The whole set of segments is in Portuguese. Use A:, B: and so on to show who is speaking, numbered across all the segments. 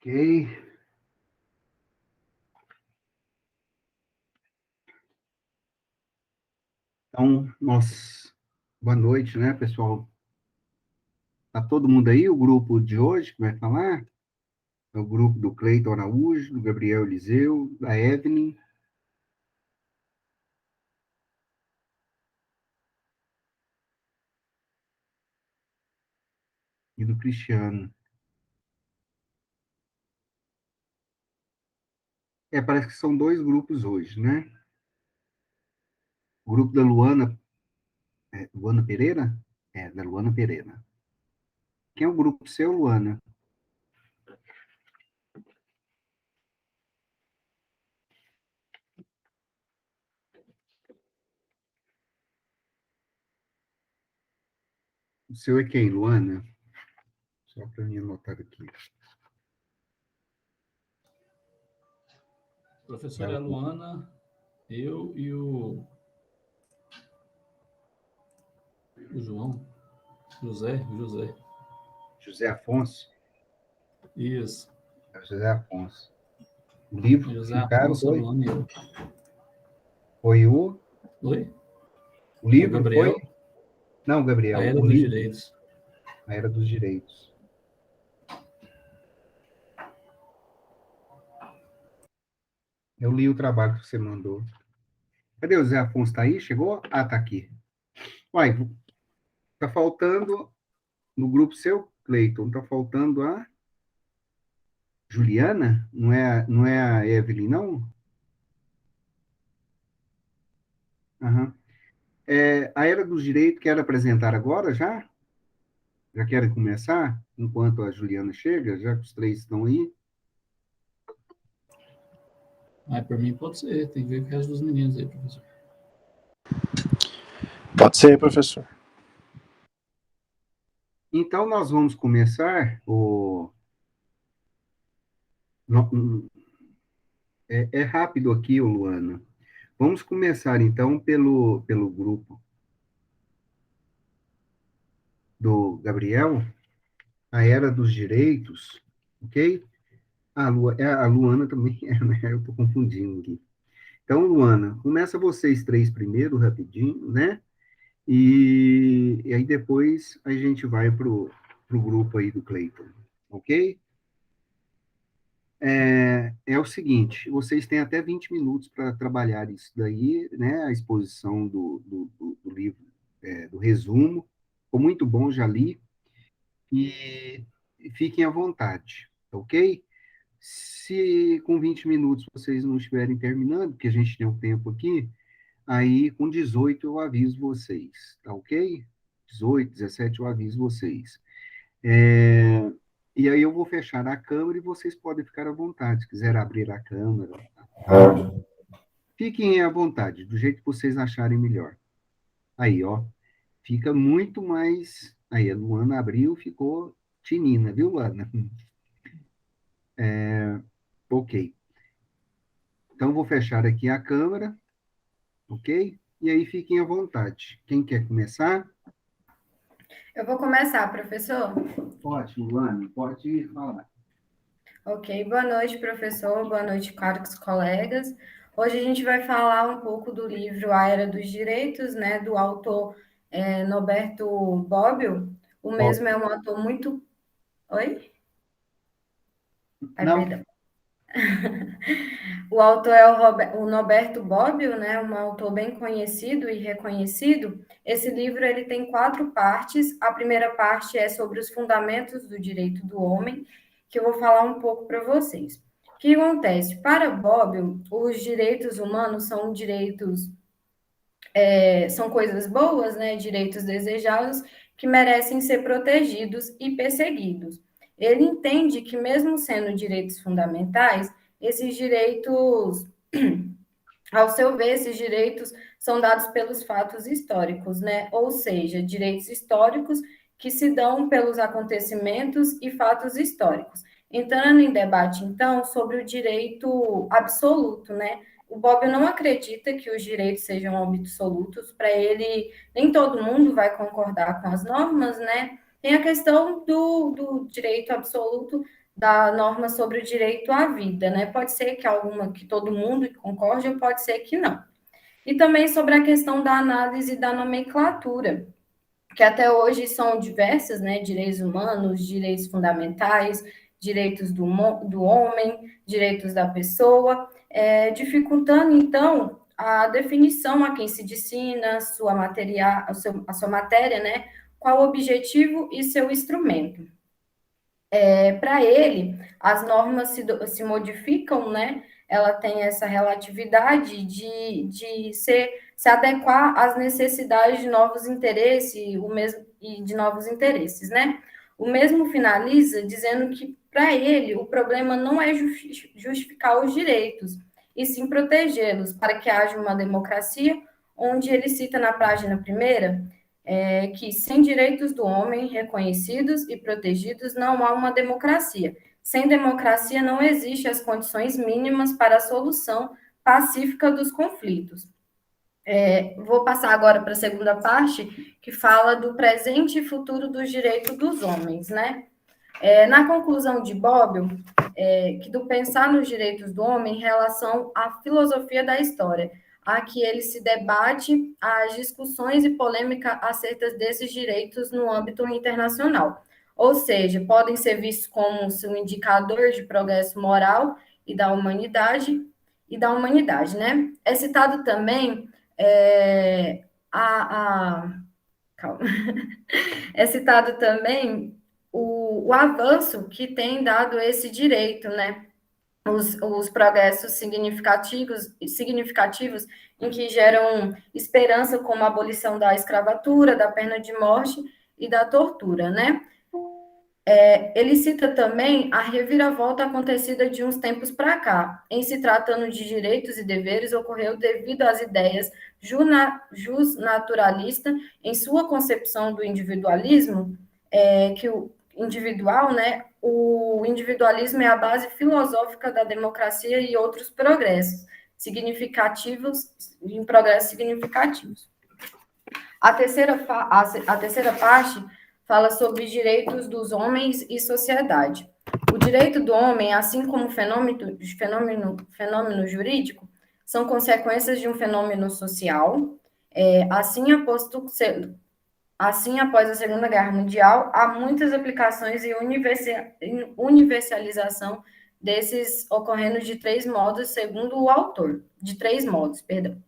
A: Ok. Então, boa noite, né, pessoal? Tá todo mundo aí? O grupo de hoje que vai falar é o grupo do Cleiton Araújo, do Gabriel Eliseu, da Evelyn e do Cristiano. Parece que são dois grupos hoje, né? O grupo da Luana, Luana Pereira? Da Luana Pereira. Quem é o grupo seu, Luana? O seu é quem, Luana? Só para mim anotar aqui.
B: Professora Luana, eu e o João, José.
A: José Afonso?
B: Isso.
A: José Afonso. O livro
B: José
A: ficaram
B: Afonso,
A: foi?
B: Luana e eu.
A: Foi o...
B: Oi?
A: O livro
B: o Gabriel,
A: foi... Não, Gabriel,
B: A Era
A: o
B: dos
A: livro.
B: Direitos.
A: A Era dos Direitos. Eu li o trabalho que você mandou. Cadê o Zé Afonso? Tá aí? Chegou? Ah, tá aqui. Uai, tá faltando no grupo seu, Cleiton, tá faltando a Juliana? Não é a Evelyn, não? Aham. A Era dos Direitos, quer apresentar agora já? Já querem começar? Enquanto a Juliana chega, já que os três estão aí?
B: Por mim pode ser, tem que ver com o resto dos meninos aí, professor.
C: Pode ser, professor.
A: Então, nós vamos começar É rápido aqui, Luana. Vamos começar, então, pelo grupo do Gabriel, a Era dos Direitos, ok? A Luana também, né? Eu estou confundindo aqui. Então, Luana, começa vocês três primeiro, rapidinho, né? E aí depois a gente vai pro grupo aí do Cleiton, ok? É o seguinte, vocês têm até 20 minutos para trabalhar isso daí, né? A exposição do livro, do resumo. Ficou muito bom, já li. E fiquem à vontade, ok? Se com 20 minutos vocês não estiverem terminando, porque a gente tem um tempo aqui, aí com 18 eu aviso vocês, tá ok? 18, 17 eu aviso vocês. E aí eu vou fechar a câmera e vocês podem ficar à vontade, se quiser abrir a câmera. Fiquem à vontade, do jeito que vocês acharem melhor. Aí, ó, fica muito mais... Aí, a Luana abriu, ficou tinina, viu, Luana? Ok. Então, vou fechar aqui a câmera, ok? E aí, fiquem à vontade. Quem quer começar?
D: Eu vou começar, professor.
A: Pode, Luana, pode falar.
D: Ok, boa noite, professor, boa noite, caros colegas. Hoje a gente vai falar um pouco do livro A Era dos Direitos, né, do autor Norberto Bobbio. O mesmo é um autor muito... Oi?
A: Não.
D: Perdão. O autor é o Norberto Bobbio, né, um autor bem conhecido e reconhecido. Esse livro ele tem 4 partes. A primeira parte é sobre os fundamentos do direito do homem, que eu vou falar um pouco para vocês. O que acontece? Para Bobbio, os direitos humanos são direitos, são coisas boas, né, direitos desejados que merecem ser protegidos e perseguidos. Ele entende que, mesmo sendo direitos fundamentais, esses direitos, ao seu ver, esses direitos são dados pelos fatos históricos, né? Ou seja, direitos históricos que se dão pelos acontecimentos e fatos históricos. Entrando em debate, então, sobre o direito absoluto, né? O Bob não acredita que os direitos sejam absolutos. Para ele, nem todo mundo vai concordar com as normas, né? Tem a questão do direito absoluto da norma sobre o direito à vida, né? Pode ser que alguma que todo mundo concorde, ou pode ser que não. E também sobre a questão da análise da nomenclatura, que até hoje são diversas, né? Direitos humanos, direitos fundamentais, direitos do homem, direitos da pessoa, dificultando, então, a definição a quem se destina, a sua matéria, né? Qual o objetivo e seu instrumento. Para ele, as normas se modificam, né? Ela tem essa relatividade de se adequar às necessidades de novos interesses, e de novos interesses, né? O mesmo finaliza dizendo que, para ele, o problema não é justificar os direitos, e sim protegê-los, para que haja uma democracia, onde ele cita na página primeira que sem direitos do homem reconhecidos e protegidos não há uma democracia. Sem democracia não existem as condições mínimas para a solução pacífica dos conflitos. Vou passar agora para a segunda parte, que fala do presente e futuro dos direitos dos homens, né? Na conclusão de Bobbio, que do pensar nos direitos do homem em relação à filosofia da história, a que ele se debate as discussões e polêmica acerca desses direitos no âmbito internacional. Ou seja, podem ser vistos como um indicador de progresso moral e da humanidade, né? É citado também calma. É citado também o avanço que tem dado esse direito, né? Os progressos significativos em que geram esperança, como a abolição da escravatura, da pena de morte e da tortura, né? Ele cita também a reviravolta acontecida de uns tempos para cá. Em se tratando de direitos e deveres, ocorreu devido às ideias justnaturalista em sua concepção do individualismo, que o individual, né, o individualismo é a base filosófica da democracia e outros progressos significativos. A terceira parte fala sobre direitos dos homens e sociedade. O direito do homem, assim como o fenômeno jurídico, são consequências de um fenômeno social. Assim, após a Segunda Guerra Mundial, há muitas aplicações e universalização desses ocorrendo de três modos, segundo o autor. De três modos, perdão.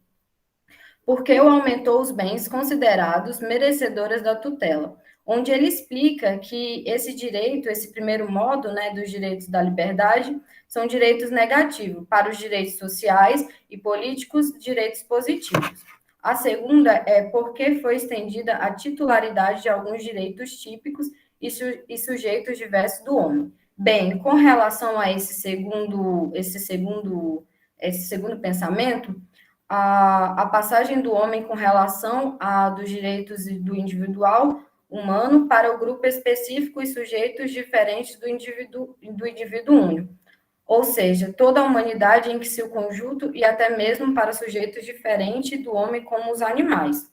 D: Porque o aumentou os bens considerados merecedoras da tutela, onde ele explica que esse direito, esse primeiro modo, né, dos direitos da liberdade, são direitos negativos, para os direitos sociais e políticos, direitos positivos. A segunda é porque foi estendida a titularidade de alguns direitos típicos e sujeitos diversos do homem. Bem, com relação a esse segundo pensamento, a passagem do homem com relação a dos direitos do individual humano para o grupo específico e sujeitos diferentes do indivíduo único. Ou seja, toda a humanidade em que seu conjunto e até mesmo para sujeitos diferentes do homem como os animais.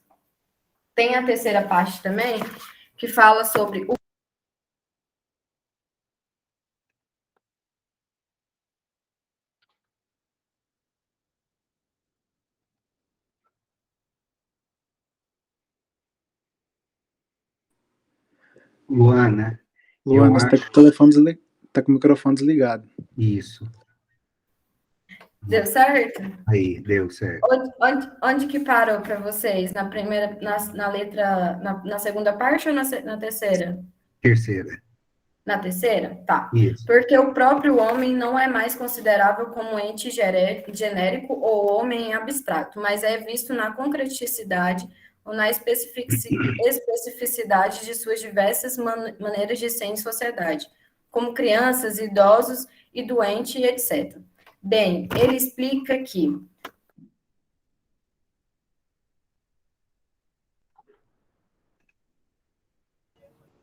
D: Tem a terceira parte também, que fala sobre o
A: Luana,
C: Luana, você tá com o microfone desligado.
A: Isso.
D: Deu certo?
A: Aí, deu certo.
D: Onde que parou para vocês? Na primeira, na letra, na segunda parte ou na terceira?
A: Terceira.
D: Na terceira? Tá.
A: Isso.
D: Porque o próprio homem não é mais considerável como ente genérico ou homem abstrato, mas é visto na concreticidade ou na especificidade de suas diversas maneiras de ser em sociedade, como crianças, idosos e doentes, etc. Bem, ele explica que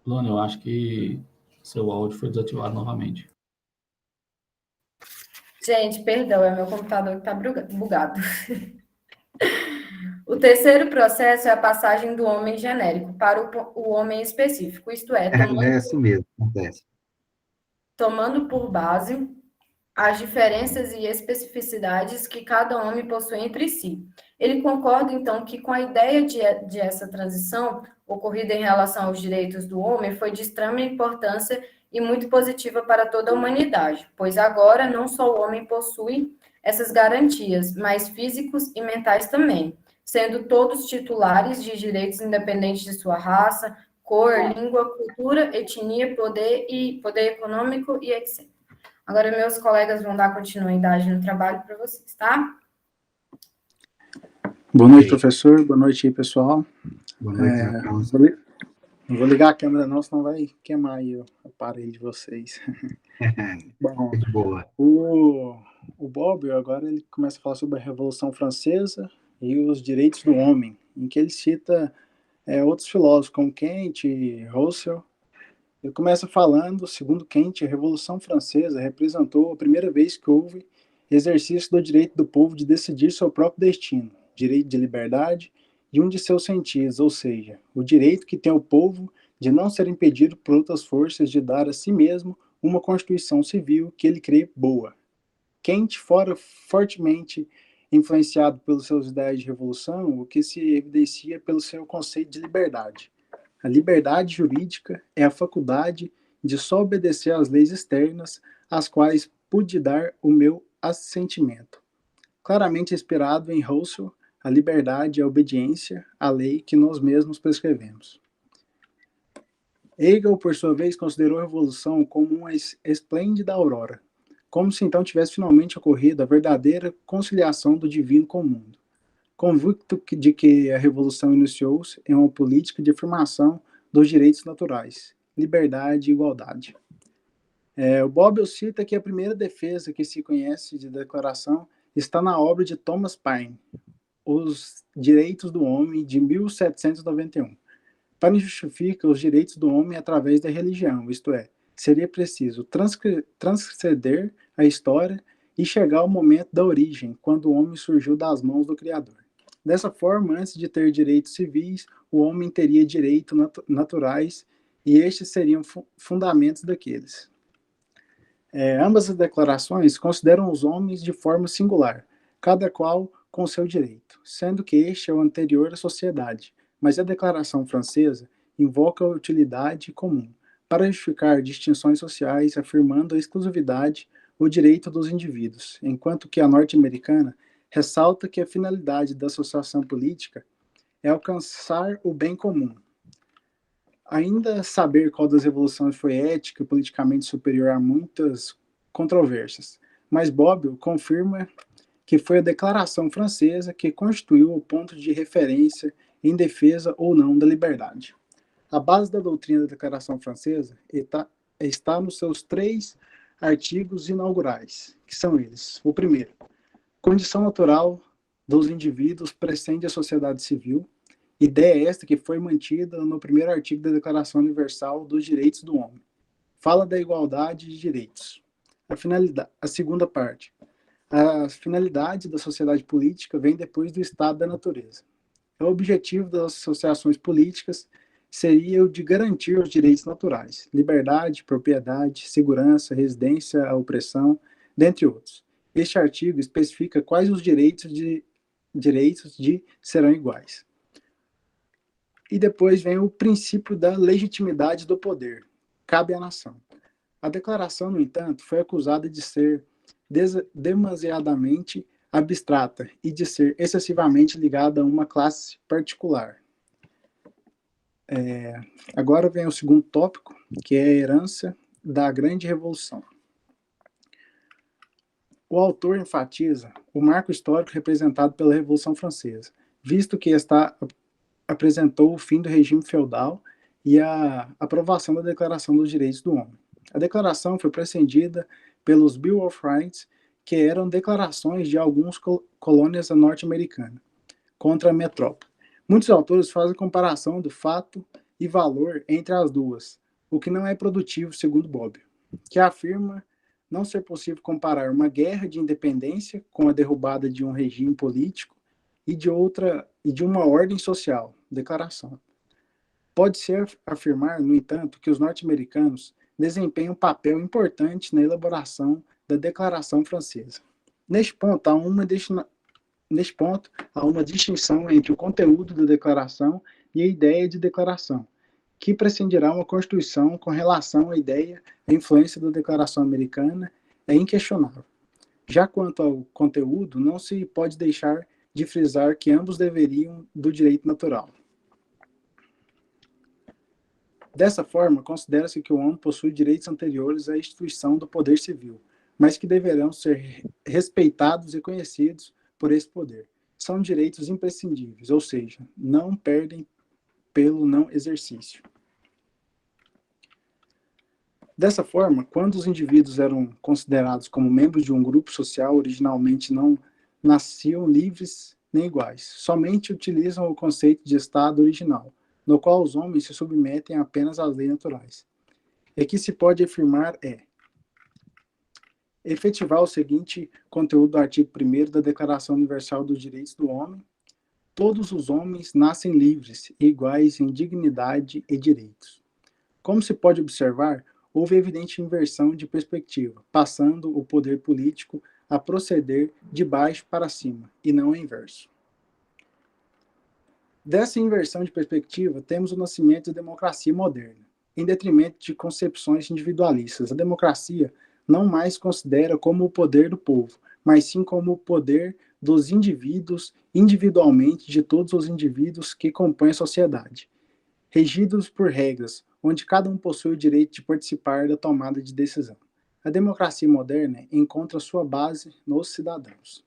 B: Luana, eu acho que seu áudio foi desativado novamente.
D: Gente, perdão, é meu computador que está bugado. O terceiro processo é a passagem do homem genérico para o homem específico, isto é,
A: É assim mesmo, acontece.
D: tomando por base as diferenças e especificidades que cada homem possui entre si. Ele concorda, então, que com a ideia de essa transição ocorrida em relação aos direitos do homem foi de extrema importância e muito positiva para toda a humanidade, pois agora não só o homem possui essas garantias, mas físicos e mentais também, sendo todos titulares de direitos independentes de sua raça, cor, língua, cultura, etnia, poder econômico e etc. Agora, meus colegas vão dar continuidade no trabalho para vocês, tá?
C: Boa noite, professor. Boa noite aí, pessoal.
A: Boa noite,
C: Não vou ligar a câmera não, senão vai queimar aí o aparelho de vocês. Bom,
A: Muito boa.
C: o Bobbio agora ele começa a falar sobre a Revolução Francesa e os direitos do homem, em que ele cita outros filósofos como Kant e Russell. Ele começa falando, segundo Kant, a Revolução Francesa representou a primeira vez que houve exercício do direito do povo de decidir seu próprio destino, direito de liberdade e um de seus sentidos, ou seja, o direito que tem o povo de não ser impedido por outras forças de dar a si mesmo uma constituição civil que ele crê boa. Kant, fora fortemente influenciado pelos seus ideais de revolução, o que se evidencia pelo seu conceito de liberdade. A liberdade jurídica é a faculdade de só obedecer às leis externas, às quais pude dar o meu assentimento. Claramente inspirado em Russell, a liberdade é a obediência à lei que nós mesmos prescrevemos. Hegel, por sua vez, considerou a revolução como uma esplêndida aurora, como se então tivesse finalmente ocorrido a verdadeira conciliação do divino com o mundo. Convicto de que a revolução iniciou-se em uma política de afirmação dos direitos naturais, liberdade e igualdade. O Bobbio cita que a primeira defesa que se conhece de declaração está na obra de Thomas Paine, Os Direitos do Homem, de 1791. Paine justifica os direitos do homem através da religião, isto é, seria preciso transcender a história e chegar ao momento da origem, quando o homem surgiu das mãos do Criador. Dessa forma, antes de ter direitos civis, o homem teria direitos naturais e estes seriam fundamentos daqueles. Ambas as declarações consideram os homens de forma singular, cada qual com seu direito, sendo que este é o anterior à sociedade, mas a Declaração Francesa invoca a utilidade comum, para justificar distinções sociais, afirmando a exclusividade ou direito dos indivíduos, enquanto que a norte-americana ressalta que a finalidade da associação política é alcançar o bem comum. Ainda saber qual das revoluções foi ética e politicamente superior a muitas controvérsias, mas Bobbio confirma que foi a Declaração Francesa que constituiu o ponto de referência em defesa ou não da liberdade. A base da doutrina da Declaração Francesa está nos seus 3 artigos inaugurais, que são eles. O primeiro, condição natural dos indivíduos precede a sociedade civil, ideia esta que foi mantida no primeiro artigo da Declaração Universal dos Direitos do Homem. Fala da igualdade de direitos. A segunda parte, a finalidade da sociedade política vem depois do estado da natureza. O objetivo das associações políticas seria o de garantir os direitos naturais, liberdade, propriedade, segurança, residência, a opressão, dentre outros. Este artigo especifica quais os direitos de serão iguais. E depois vem o princípio da legitimidade do poder, cabe à nação. A declaração, no entanto, foi acusada de ser demasiadamente abstrata e de ser excessivamente ligada a uma classe particular. Agora vem o segundo tópico, que é a herança da Grande Revolução. O autor enfatiza o marco histórico representado pela Revolução Francesa, visto que esta apresentou o fim do regime feudal e a aprovação da Declaração dos Direitos do Homem. A declaração foi precedida pelos Bill of Rights, que eram declarações de algumas colônias norte-americanas contra a metrópole. Muitos autores fazem comparação do fato e valor entre as duas, o que não é produtivo, segundo Bobbio, que afirma não ser possível comparar uma guerra de independência com a derrubada de um regime político e de uma ordem social, declaração. Pode-se afirmar, no entanto, que os norte-americanos desempenha um papel importante na elaboração da Declaração Francesa. Neste ponto, há uma distinção entre o conteúdo da declaração e a ideia de declaração, que prescindirá uma Constituição com relação à ideia. A influência da Declaração Americana é inquestionável. Já quanto ao conteúdo, não se pode deixar de frisar que ambos deveriam do direito natural. Dessa forma, considera-se que o homem possui direitos anteriores à instituição do poder civil, mas que deverão ser respeitados e conhecidos por esse poder. São direitos imprescindíveis, ou seja, não perdem pelo não exercício. Dessa forma, quando os indivíduos eram considerados como membros de um grupo social, originalmente não nasciam livres nem iguais, somente utilizam o conceito de Estado original, no qual os homens se submetem apenas às leis naturais. E que se pode afirmar efetivar o seguinte conteúdo do artigo 1º da Declaração Universal dos Direitos do Homem: todos os homens nascem livres e iguais em dignidade e direitos. Como se pode observar, houve evidente inversão de perspectiva, passando o poder político a proceder de baixo para cima, e não o inverso. Dessa inversão de perspectiva, temos o nascimento da democracia moderna, em detrimento de concepções individualistas. A democracia não mais considera como o poder do povo, mas sim como o poder dos indivíduos, individualmente, de todos os indivíduos que compõem a sociedade, regidos por regras, onde cada um possui o direito de participar da tomada de decisão. A democracia moderna encontra sua base nos cidadãos.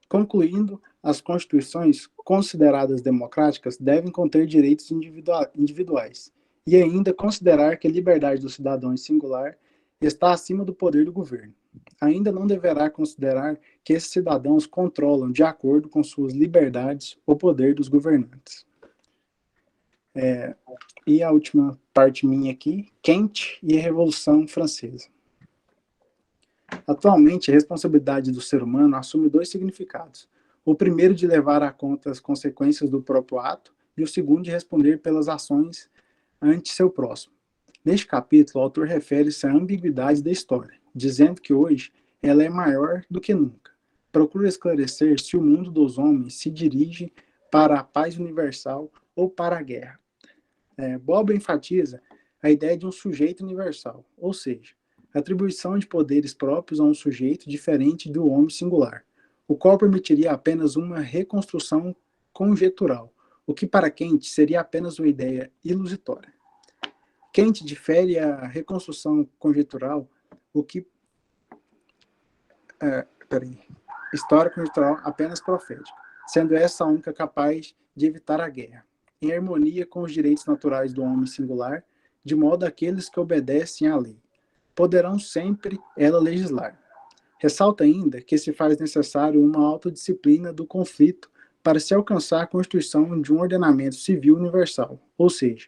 C: Concluindo, as constituições consideradas democráticas devem conter direitos individuais e ainda considerar que a liberdade do cidadão em singular está acima do poder do governo. Ainda não deverá considerar que esses cidadãos controlam, de acordo com suas liberdades, o poder dos governantes. E a última parte minha aqui, Kant e a Revolução Francesa. Atualmente, a responsabilidade do ser humano assume dois significados. O primeiro de levar a conta as consequências do próprio ato e o segundo de responder pelas ações ante seu próximo. Neste capítulo, o autor refere-se à ambiguidade da história, dizendo que hoje ela é maior do que nunca. Procura esclarecer se o mundo dos homens se dirige para a paz universal ou para a guerra. Bob enfatiza a ideia de um sujeito universal, ou seja, a atribuição de poderes próprios a um sujeito diferente do homem singular, o qual permitiria apenas uma reconstrução conjetural, o que para Kant seria apenas uma ideia ilusória. Kant difere a reconstrução conjetural, história conjetural apenas profética, sendo essa a única capaz de evitar a guerra, em harmonia com os direitos naturais do homem singular, de modo aqueles que obedecem à lei poderão sempre ela legislar. Ressalta ainda que se faz necessário uma autodisciplina do conflito para se alcançar a constituição de um ordenamento civil universal, ou seja,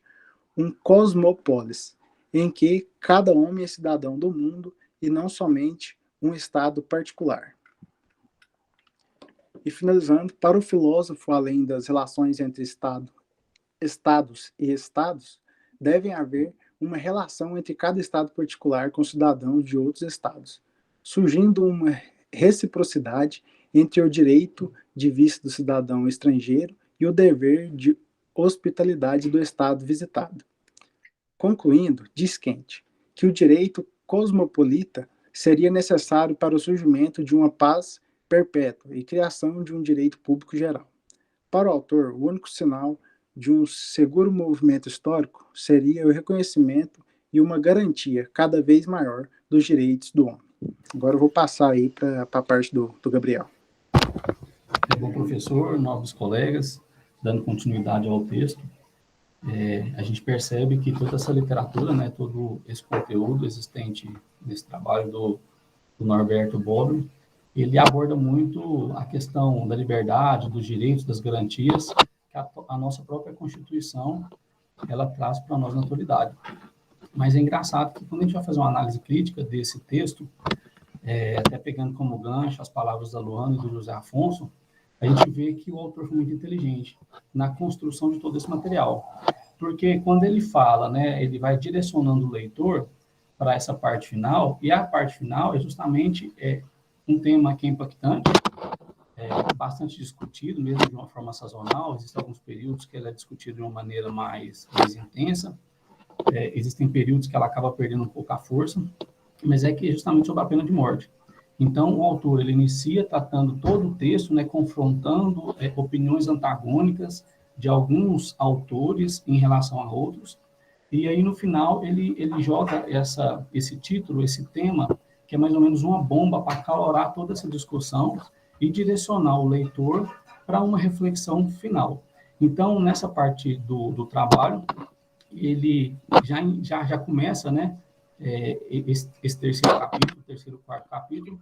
C: um cosmopolis, em que cada homem é cidadão do mundo e não somente um estado particular. E finalizando, para o filósofo, além das relações entre estados e estados, devem haver uma relação entre cada estado particular com cidadãos de outros estados, surgindo uma reciprocidade entre o direito de vista do cidadão estrangeiro e o dever de hospitalidade do estado visitado. Concluindo, diz Kant que o direito cosmopolita seria necessário para o surgimento de uma paz perpétua e criação de um direito público geral. Para o autor, o único sinal de um seguro movimento histórico seria o reconhecimento e uma garantia cada vez maior dos direitos do homem. Agora eu vou passar aí para a parte do Gabriel.
B: Bom, professor, novos colegas, dando continuidade ao texto, a gente percebe que toda essa literatura, né, todo esse conteúdo existente nesse trabalho do Norberto Bobbio, ele aborda muito a questão da liberdade, dos direitos, das garantias, que a nossa própria Constituição, ela traz para nós na atualidade. Mas é engraçado que quando a gente vai fazer uma análise crítica desse texto, até pegando como gancho as palavras da Luana e do José Afonso, a gente vê que o autor foi muito inteligente na construção de todo esse material. porque quando ele fala, né, ele vai direcionando o leitor para essa parte final, e a parte final é justamente um tema que é impactante, bastante discutido, mesmo de uma forma sazonal. Existem alguns períodos que ele é discutido de uma maneira mais intensa, existem períodos que ela acaba perdendo um pouco a força, mas é que é justamente sobre a pena de morte. Então, o autor, ele inicia tratando todo o texto, né, confrontando opiniões antagônicas de alguns autores em relação a outros, e aí, no final, ele joga esse título, esse tema, que é mais ou menos uma bomba para acalorar toda essa discussão e direcionar o leitor para uma reflexão final. Então, nessa parte do trabalho, ele já começa, né, esse terceiro capítulo, terceiro, quarto capítulo,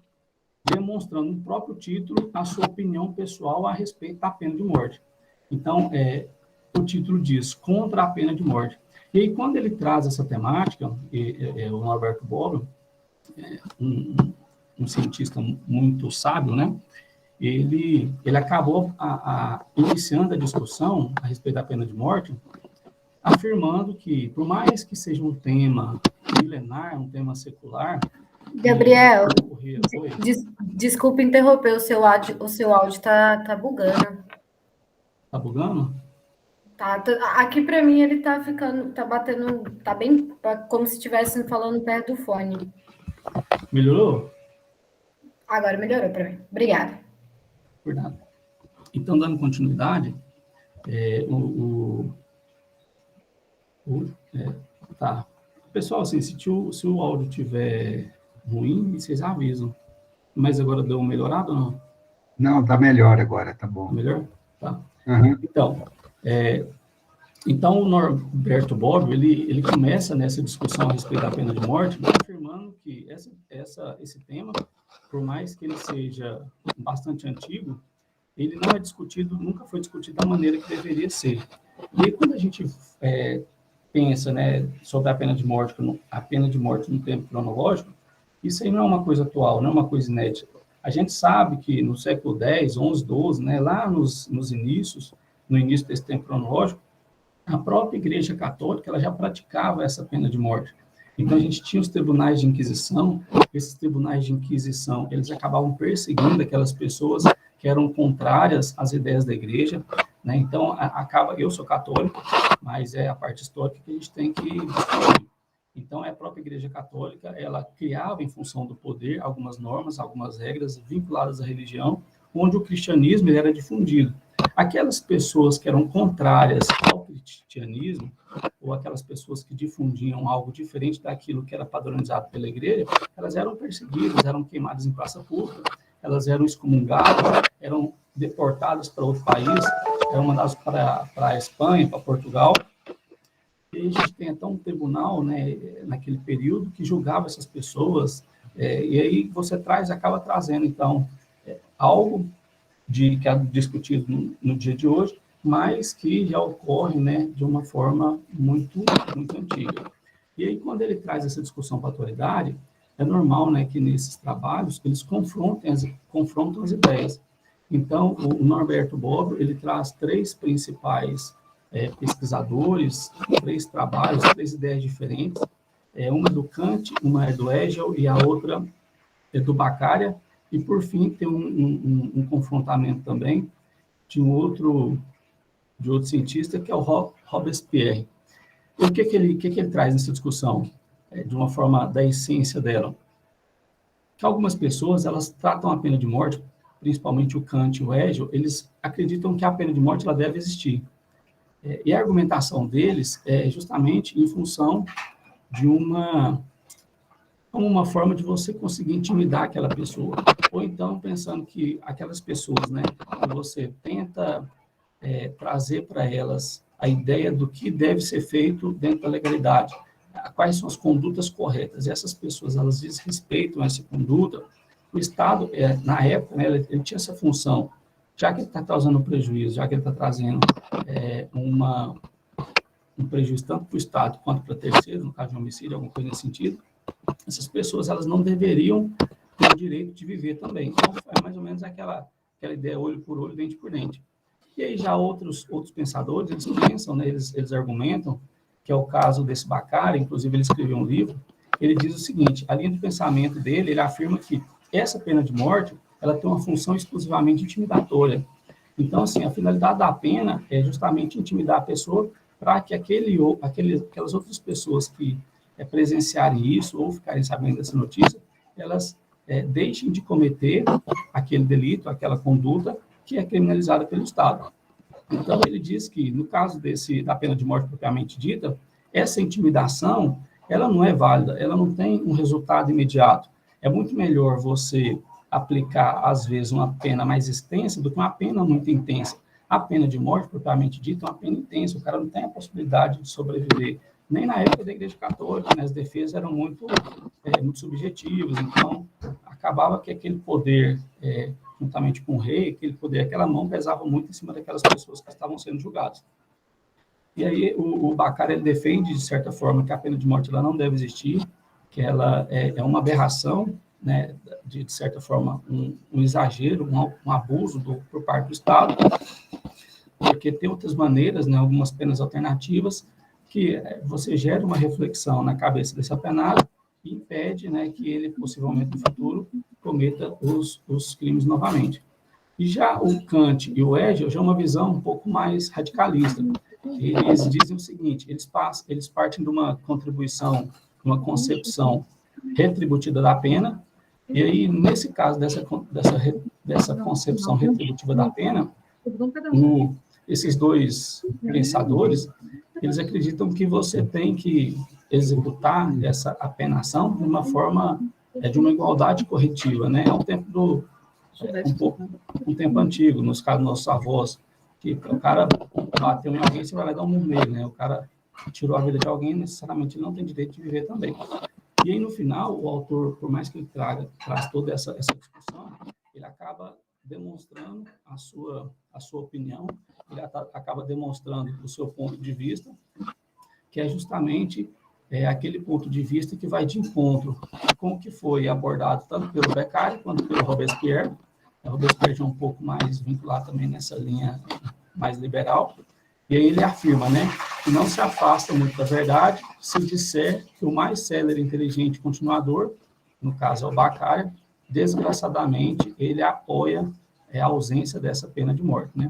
B: demonstrando no próprio título a sua opinião pessoal a respeito da pena de morte. Então, o título diz Contra a Pena de Morte. E aí, quando ele traz essa temática, o Norberto Bobbio, um cientista muito sábio, né, ele acabou iniciando a discussão a respeito da pena de morte, afirmando que, por mais que seja um tema milenar, um tema secular...
D: Gabriel, desculpa interromper, o seu áudio está bugando.
B: Tá bugando?
D: Tá, aqui para mim ele tá batendo, tá bem como se estivesse falando perto do fone.
B: Melhorou?
D: Agora melhorou para mim. Obrigada.
B: Por nada. Então, dando continuidade, tá. Pessoal, assim, se o áudio estiver ruim, vocês avisam. Mas agora deu uma melhorada ou não?
A: Não, tá melhor agora, tá bom.
B: Tá melhor? Tá.
A: Uhum.
B: Então, o Norberto Bobbio, ele começa nessa discussão a respeito da pena de morte, afirmando que esse tema, por mais que ele seja bastante antigo, ele não é discutido, nunca foi discutido da maneira que deveria ser. E aí, quando a gente pensa, né, sobre a pena de morte no tempo cronológico, isso aí não é uma coisa atual, não é uma coisa inédita. A gente sabe que no século X, XI, XII, né, lá no início desse tempo cronológico, a própria Igreja Católica ela já praticava essa pena de morte. Então, a gente tinha os tribunais de Inquisição, esses tribunais de Inquisição, eles acabavam perseguindo aquelas pessoas que eram contrárias às ideias da Igreja, né? Então, eu sou católico, mas é a parte histórica que a gente tem que discutir. Então, a própria Igreja Católica, ela criava, em função do poder, algumas normas, algumas regras vinculadas à religião, onde o cristianismo ele era difundido. Aquelas pessoas que eram contrárias ao cristianismo, ou aquelas pessoas que difundiam algo diferente daquilo que era padronizado pela igreja, elas eram perseguidas, eram queimadas em praça pública, elas eram excomungadas, eram deportadas para outro país, eram mandadas para a Espanha, para Portugal. E a gente tem até um tribunal, né, naquele período, que julgava essas pessoas, e aí você acaba trazendo, então, algo que é discutido no dia de hoje, mas que já ocorre, né, de uma forma muito, muito antiga. E aí, quando ele traz essa discussão para a atualidade, é normal, né, que nesses trabalhos eles confrontam as ideias. Então, o Norberto Bobbio, ele traz três principais pesquisadores, três trabalhos, três ideias diferentes. Uma é do Kant, uma é do Hegel e a outra é do Beccaria. E, por fim, tem um confrontamento também de outro cientista, que é o Robespierre. E o que ele traz nessa discussão, de uma forma da essência dela? Que algumas pessoas, elas tratam a pena de morte, principalmente o Kant e o Hegel, eles acreditam que a pena de morte ela deve existir. E a argumentação deles é justamente em função de uma forma de você conseguir intimidar aquela pessoa. Ou então, pensando que aquelas pessoas, né, que você tenta trazer para elas a ideia do que deve ser feito dentro da legalidade, quais são as condutas corretas, e essas pessoas, elas desrespeitam essa conduta, o Estado, na época, né, ele tinha essa função, já que ele está causando prejuízo, já que ele está trazendo um prejuízo tanto para o Estado quanto para terceiros, no caso de homicídio, alguma coisa nesse sentido, essas pessoas, elas não deveriam ter o direito de viver também. Então, é mais ou menos aquela ideia olho por olho, dente por dente. E aí já outros pensadores, eles pensam, né, eles argumentam, que é o caso desse Baccarat, inclusive ele escreveu um livro, ele diz o seguinte, a linha de pensamento dele, ele afirma que essa pena de morte, ela tem uma função exclusivamente intimidatória. Então, assim, a finalidade da pena é justamente intimidar a pessoa para que aquelas outras pessoas que presenciarem isso ou ficarem sabendo dessa notícia, elas deixem de cometer aquele delito, aquela conduta que é criminalizada pelo Estado. Então, ele diz que, no caso da pena de morte propriamente dita, essa intimidação, ela não é válida, ela não tem um resultado imediato. É muito melhor você aplicar, às vezes, uma pena mais extensa do que uma pena muito intensa. A pena de morte, propriamente dita, é uma pena intensa, o cara não tem a possibilidade de sobreviver. Nem na época da Igreja Católica, né, as defesas eram muito subjetivas, então acabava que aquele poder, juntamente com o rei, aquele poder, aquela mão pesava muito em cima daquelas pessoas que estavam sendo julgadas. E aí o Baccarat, ele defende, de certa forma, que a pena de morte ela não deve existir, que ela é uma aberração, né, de certa forma, um exagero, um abuso por parte do Estado, porque tem outras maneiras, né, algumas penas alternativas, que você gera uma reflexão na cabeça desse apenado e impede, né, que ele, possivelmente, no futuro, cometa os crimes novamente. E já o Kant e o Hegel já é uma visão um pouco mais radicalista. Eles dizem o seguinte, eles partem de uma concepção retributiva da pena, e aí, nesse caso dessa concepção retributiva da pena, esses dois pensadores, eles acreditam que você tem que executar essa apenação de uma forma, de uma igualdade corretiva, né? É um tempo um tempo antigo, nos casos dos nossos avós, que o cara bateu em alguém, você vai lá dar um murro nele, né? O cara tirou a vida de alguém, necessariamente ele não tem direito de viver também. E aí, no final, o autor, por mais que ele traz toda essa discussão, ele acaba demonstrando a sua opinião, ele acaba demonstrando o seu ponto de vista, que é justamente aquele ponto de vista que vai de encontro com o que foi abordado tanto pelo Baccarat quanto pelo Robespierre. O Robespierre já é um pouco mais vinculado também nessa linha mais liberal, e aí ele afirma, né, que não se afasta muito da verdade se disser que o mais célere, inteligente continuador, no caso é o Baccarat, desgraçadamente, ele apoia a ausência dessa pena de morte, né?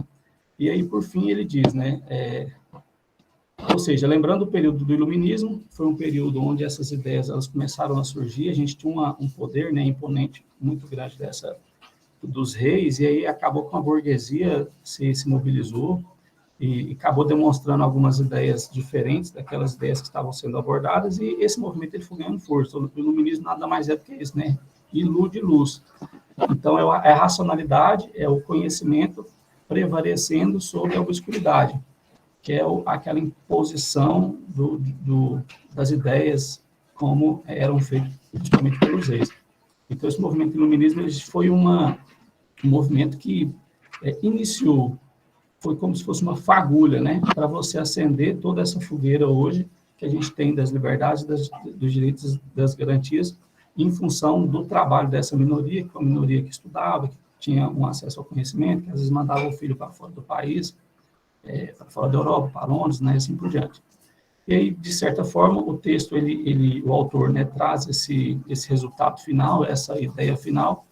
B: E aí, por fim, ele diz, né, ou seja, lembrando o período do Iluminismo, foi um período onde essas ideias elas começaram a surgir, a gente tinha um poder, né, imponente muito grande dos reis, e aí acabou com a burguesia se mobilizou e acabou demonstrando algumas ideias diferentes daquelas ideias que estavam sendo abordadas, e esse movimento ele foi ganhando força. O Iluminismo nada mais é do que isso, né? Ilude luz. Então, é a racionalidade, é o conhecimento prevalecendo sobre a obscuridade, que é aquela imposição das ideias como eram feitas principalmente pelos reis. Então, esse movimento iluminismo ele foi um movimento que iniciou, foi como se fosse uma fagulha, né, para você acender toda essa fogueira hoje que a gente tem das liberdades, dos direitos, das garantias, em função do trabalho dessa minoria, que foi uma minoria que estudava, que tinha um acesso ao conhecimento, que às vezes mandava o filho para fora do país, para fora da Europa, para Londres, né, assim por diante. E aí, de certa forma, o texto, o autor, né, traz esse resultado final, essa ideia final,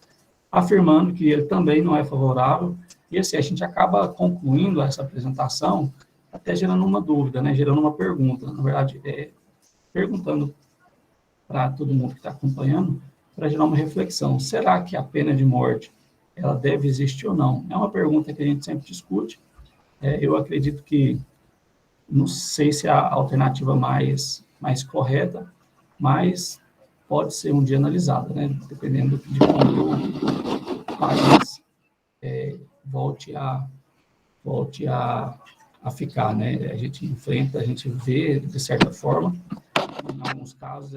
B: afirmando que ele também não é favorável, e assim, a gente acaba concluindo essa apresentação, até gerando uma dúvida, né, gerando uma pergunta, na verdade, perguntando para todo mundo que está acompanhando, para gerar uma reflexão, será que a pena de morte, ela deve existir ou não? É uma pergunta que a gente sempre discute, eu acredito que, não sei se é a alternativa mais correta, mas pode ser um dia analisada, né? Dependendo de como o país volte a ficar, né? A gente enfrenta, a gente vê, de certa forma, em alguns casos,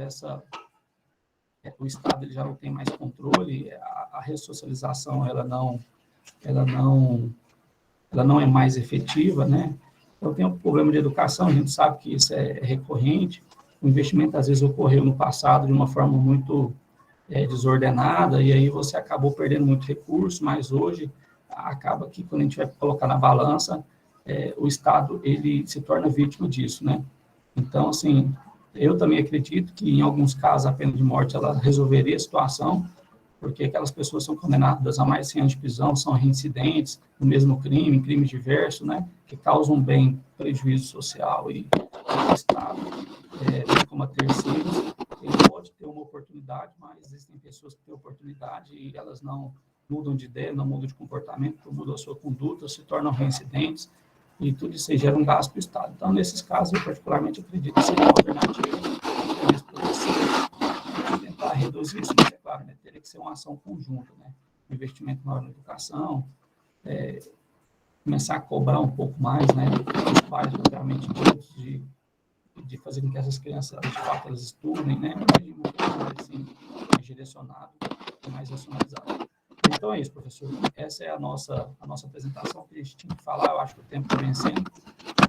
B: o Estado ele já não tem mais controle, a ressocialização ela não é mais efetiva, né? Então, tem um problema de educação, a gente sabe que isso é recorrente, o investimento, às vezes, ocorreu no passado de uma forma muito desordenada, e aí você acabou perdendo muito recurso, mas hoje acaba que, quando a gente vai colocar na balança, o Estado, ele se torna vítima disso, né? Então, assim, eu também acredito que, em alguns casos, a pena de morte, ela resolveria a situação, porque aquelas pessoas são condenadas a mais de 100 anos de prisão, são reincidentes no mesmo crime, em crimes diversos, né, que causam bem prejuízo social e ao Estado, como a terceiros, ele pode ter uma oportunidade, mas existem pessoas que têm oportunidade e elas não mudam de ideia, não mudam de comportamento, não mudam a sua conduta, se tornam reincidentes, e tudo isso aí gera um gasto para o Estado. Então, nesses casos, eu particularmente acredito que seria uma alternativa tentar reduzir isso, mas é claro, né, teria que ser uma ação conjunta, né, um investimento maior na educação, começar a cobrar um pouco mais, né, dos pais, obviamente, de fazer com que essas crianças, de fato, elas estudem, né, mas de uma forma assim, mais direcionada, mais racionalizada. Então é isso, professor. Essa é a nossa apresentação que a gente tinha que falar. Eu acho que o tempo está vencendo.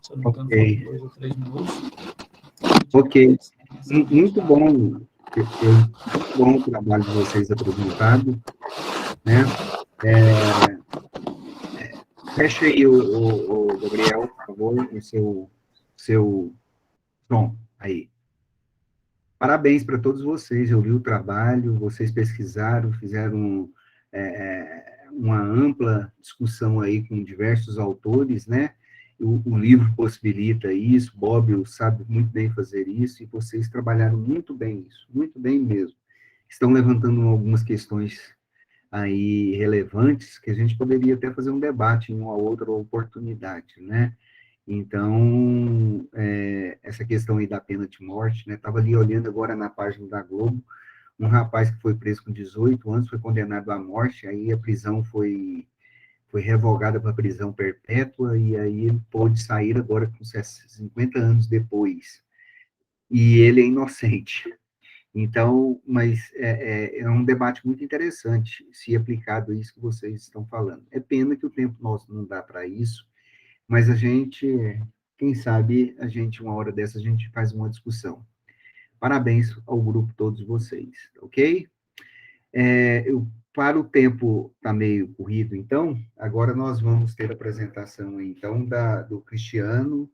B: Se eu não me engano, foram 2 ou 3 minutos.
A: Ok. Muito bom. Muito bom o trabalho de vocês apresentado, né? Fecha aí, o Gabriel, por favor, o seu som aí. Parabéns para todos vocês, eu li o trabalho, vocês pesquisaram, fizeram uma ampla discussão aí com diversos autores, né? O livro possibilita isso, Bobbio sabe muito bem fazer isso, e vocês trabalharam muito bem isso, muito bem mesmo. Estão levantando algumas questões aí relevantes, que a gente poderia até fazer um debate em uma outra oportunidade, né? Então, essa questão aí da pena de morte, né? Estava ali olhando agora na página da Globo, um rapaz que foi preso com 18 anos, foi condenado à morte, aí a prisão foi revogada para prisão perpétua, e aí ele pôde sair agora com 50 anos depois. E ele é inocente. Então, mas é um debate muito interessante, se aplicado a isso que vocês estão falando. É pena que o tempo nosso não dá para isso, mas a gente, quem sabe, uma hora dessa, a gente faz uma discussão. Parabéns ao grupo, todos vocês, ok? Para o tempo tá meio corrido, então, agora nós vamos ter a apresentação, então, do Cristiano,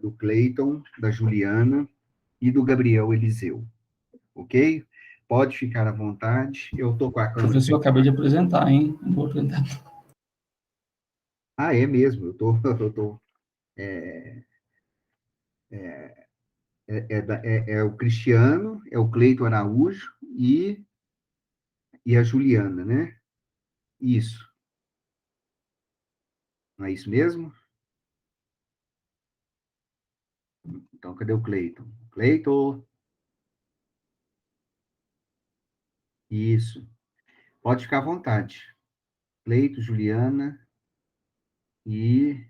A: do Cleiton, da Juliana e do Gabriel Eliseu, ok? Pode ficar à vontade, eu estou com a câmera...
B: Professor, eu acabei de apresentar, hein? Não vou apresentar.
A: Ah, é mesmo, o Cristiano, é o Cleiton Araújo e a Juliana, né? Isso. Não é isso mesmo? Então, cadê o Cleiton? Cleiton. Isso. Pode ficar à vontade. Cleiton, Juliana e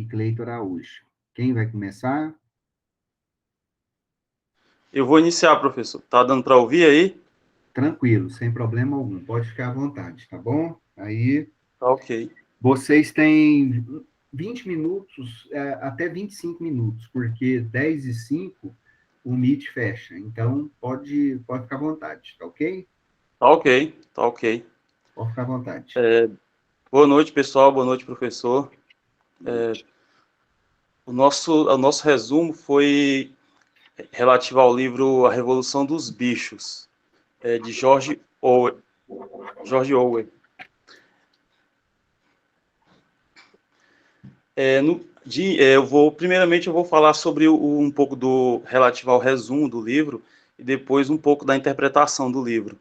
A: Cleiton Araújo. Quem vai começar?
E: Eu vou iniciar, professor. Tá dando para ouvir aí?
A: Tranquilo, sem problema algum. Pode ficar à vontade, tá bom? Aí...
E: Tá ok.
A: Vocês têm 20 minutos, até 25 minutos, porque 10:05 o Meet fecha. Então, pode ficar à vontade, tá ok?
E: Tá ok, tá ok.
A: Pode ficar à vontade.
E: Boa noite, pessoal. Boa noite, professor. O nosso resumo foi relativo ao livro A Revolução dos Bichos, de George Orwell. Primeiramente, eu vou falar sobre um pouco relativo ao resumo do livro e depois um pouco da interpretação do livro.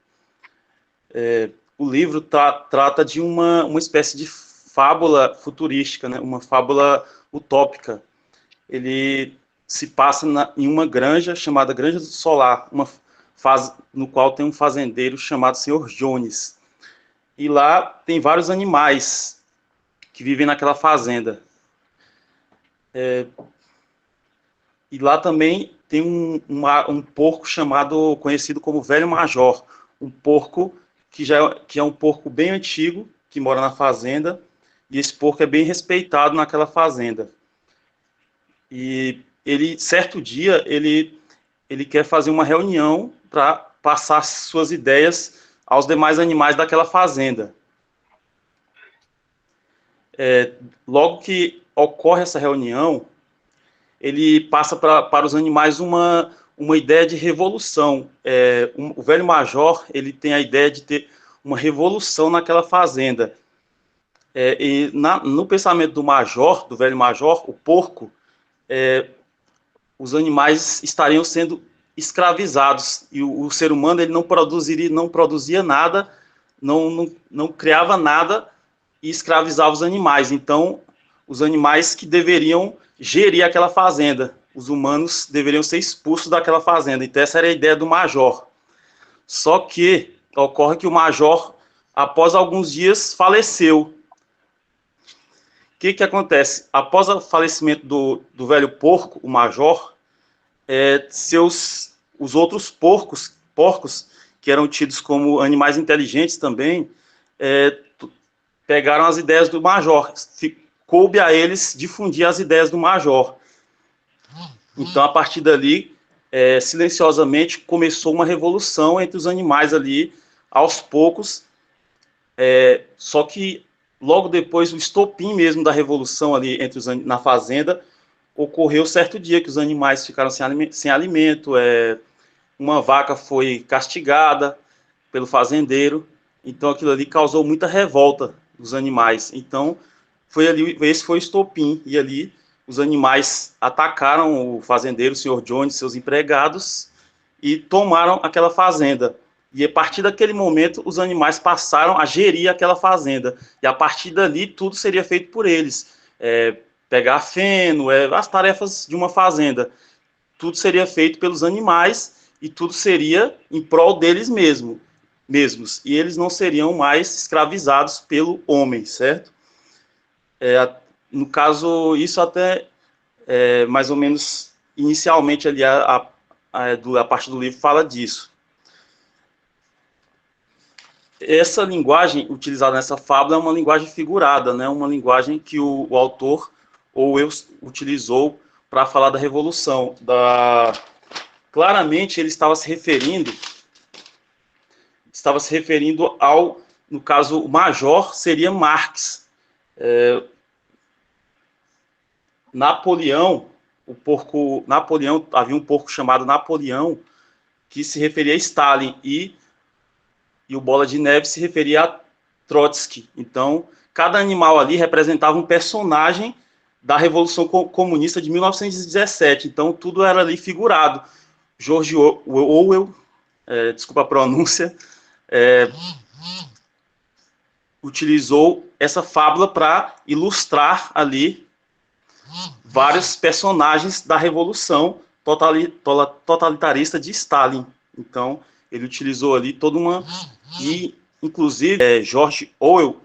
E: O livro trata de uma espécie de fábula futurística, né? Uma fábula utópica. Ele se passa em uma granja chamada Granja do Solar, no qual tem um fazendeiro chamado Sr. Jones. E lá tem vários animais que vivem naquela fazenda. E lá também tem um porco conhecido como Velho Major, um porco que é um porco bem antigo, que mora na fazenda, e esse porco é bem respeitado naquela fazenda. E certo dia, ele quer fazer uma reunião para passar suas ideias aos demais animais daquela fazenda. Logo que ocorre essa reunião, ele passa para os animais uma ideia de revolução. O velho major, ele tem a ideia de ter uma revolução naquela fazenda. E no pensamento do velho major, o porco, os animais estariam sendo escravizados, e o ser humano ele não produzia nada, não criava nada e escravizava os animais. Então, os animais que deveriam gerir aquela fazenda, os humanos deveriam ser expulsos daquela fazenda. Então, essa era a ideia do major. Só que ocorre que o major, após alguns dias, faleceu. O que acontece? Após o falecimento do velho porco, o major, os outros porcos, que eram tidos como animais inteligentes também, pegaram as ideias do major. Coube a eles difundir as ideias do major. Então, a partir dali, silenciosamente, começou uma revolução entre os animais ali, aos poucos. Só que, logo depois, o estopim mesmo da revolução ali na fazenda, ocorreu certo dia que os animais ficaram sem alimento, uma vaca foi castigada pelo fazendeiro, então aquilo ali causou muita revolta dos animais. Então, esse foi o estopim, e ali os animais atacaram o fazendeiro, o senhor Jones, seus empregados, e tomaram aquela fazenda. E a partir daquele momento, os animais passaram a gerir aquela fazenda. E a partir dali, tudo seria feito por eles. Pegar feno, as tarefas de uma fazenda. Tudo seria feito pelos animais e tudo seria em prol deles mesmos. E eles não seriam mais escravizados pelo homem, certo? No caso, isso até mais ou menos inicialmente ali a parte do livro fala disso. Essa linguagem utilizada nessa fábula é uma linguagem figurada, né? Uma linguagem que o autor Orwell utilizou para falar da revolução. Claramente ele estava se referindo ao, no caso, o major seria Marx. Napoleão, havia um porco chamado Napoleão que se referia a Stalin, e o Bola de Neve se referia a Trotsky. Então, cada animal ali representava um personagem da Revolução Comunista de 1917. Então, tudo era ali figurado. George Orwell, desculpa a pronúncia, utilizou essa fábula para ilustrar ali vários personagens da Revolução totalitarista de Stalin. Então, ele utilizou ali toda uma... E, inclusive, George Orwell,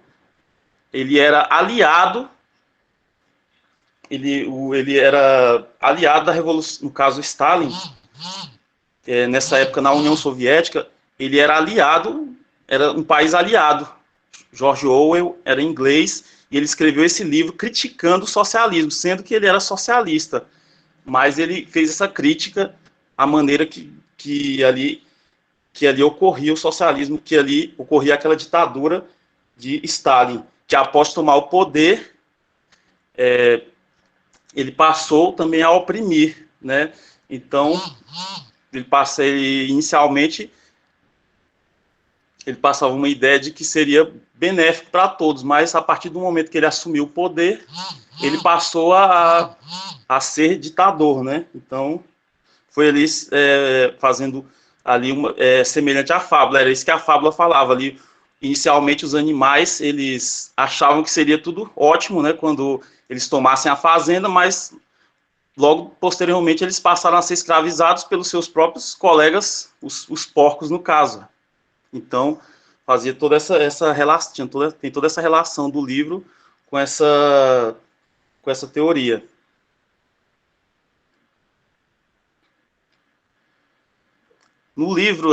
E: ele era aliado... Ele era aliado da Revolução... No caso, Stalin, nessa época, na União Soviética, ele era aliado... Era um país aliado. George Orwell era inglês, e ele escreveu esse livro criticando o socialismo, sendo que ele era socialista. Mas ele fez essa crítica à maneira que ali ocorria o socialismo, que ali ocorria aquela ditadura de Stalin, que após tomar o poder, ele passou também a oprimir, né? Então, inicialmente, ele passava uma ideia de que seria benéfico para todos, mas a partir do momento que ele assumiu o poder, ele passou a ser ditador, né? Então, foi ali fazendo ali semelhante à fábula, era isso que a fábula falava ali. Inicialmente, os animais, eles achavam que seria tudo ótimo, né, quando eles tomassem a fazenda, mas logo, posteriormente, eles passaram a ser escravizados pelos seus próprios colegas, os porcos, no caso. Então, fazia toda essa relação, tem toda essa relação do livro com essa teoria. No livro,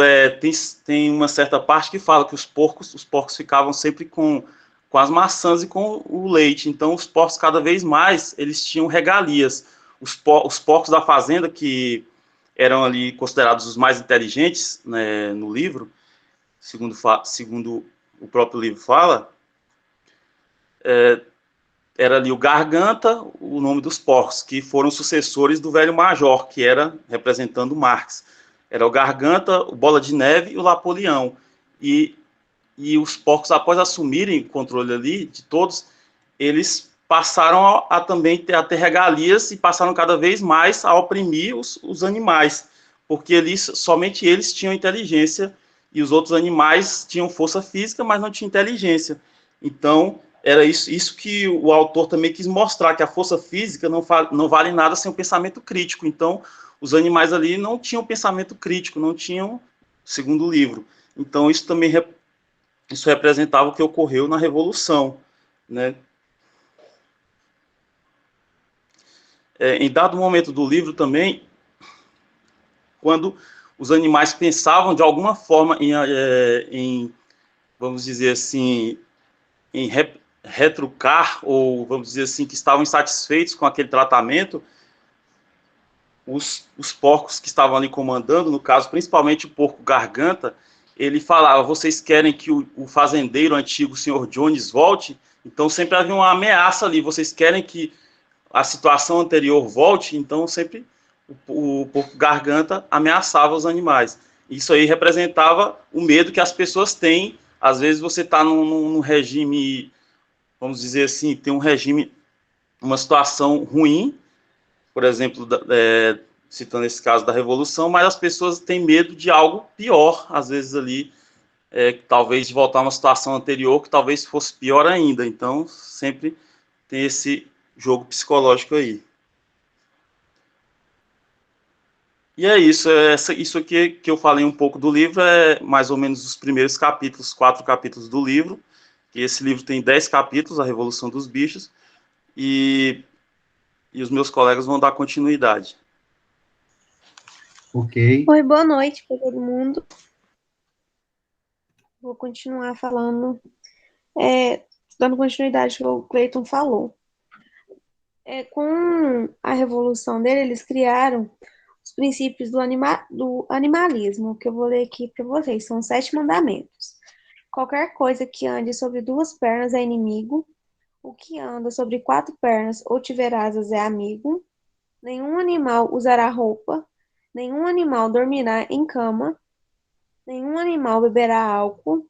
E: tem uma certa parte que fala que os porcos ficavam sempre com as maçãs e com o leite. Então, os porcos, cada vez mais, eles tinham regalias. Os porcos da fazenda, que eram ali considerados os mais inteligentes, né, no livro, segundo o próprio livro fala, era ali o Garganta, o nome dos porcos, que foram sucessores do velho Major, que era representando Marx. Era o Garganta, o Bola de Neve e o Napoleão. E os porcos, após assumirem o controle ali de todos, eles passaram a também ter regalias e passaram cada vez mais a oprimir os animais, porque somente eles tinham inteligência e os outros animais tinham força física, mas não tinham inteligência. Então, era isso que o autor também quis mostrar, que a força física não vale nada sem o pensamento crítico. Então, os animais ali não tinham pensamento crítico, não tinham, segundo o livro. Então, isso também isso representava o que ocorreu na Revolução, né? Em dado momento do livro também, quando os animais pensavam de alguma forma em vamos dizer assim, em retrucar, ou vamos dizer assim, que estavam insatisfeitos com aquele tratamento, os porcos que estavam ali comandando, no caso, principalmente o porco Garganta, ele falava: vocês querem que o fazendeiro antigo, o senhor Jones, volte? Então sempre havia uma ameaça ali, vocês querem que a situação anterior volte? Então sempre o porco Garganta ameaçava os animais. Isso aí representava o medo que as pessoas têm. Às vezes você está num regime, vamos dizer assim, tem um regime, uma situação ruim, por exemplo, citando esse caso da Revolução, mas as pessoas têm medo de algo pior, às vezes ali, talvez de voltar a uma situação anterior que talvez fosse pior ainda. Então, sempre tem esse jogo psicológico aí. E é isso, isso aqui que eu falei um pouco do livro é mais ou menos os primeiros capítulos, 4 capítulos do livro, que esse livro tem 10 capítulos, A Revolução dos Bichos, e os meus colegas vão dar continuidade.
A: Ok.
F: Oi, boa noite para todo mundo. Vou continuar falando, dando continuidade ao que o Cleiton falou. Com a revolução dele, eles criaram os princípios do animalismo, que eu vou ler aqui para vocês. São 7 mandamentos. Qualquer coisa que ande sobre 2 pernas é inimigo. O que anda sobre 4 pernas ou tiver asas é amigo. Nenhum animal usará roupa. Nenhum animal dormirá em cama. Nenhum animal beberá álcool.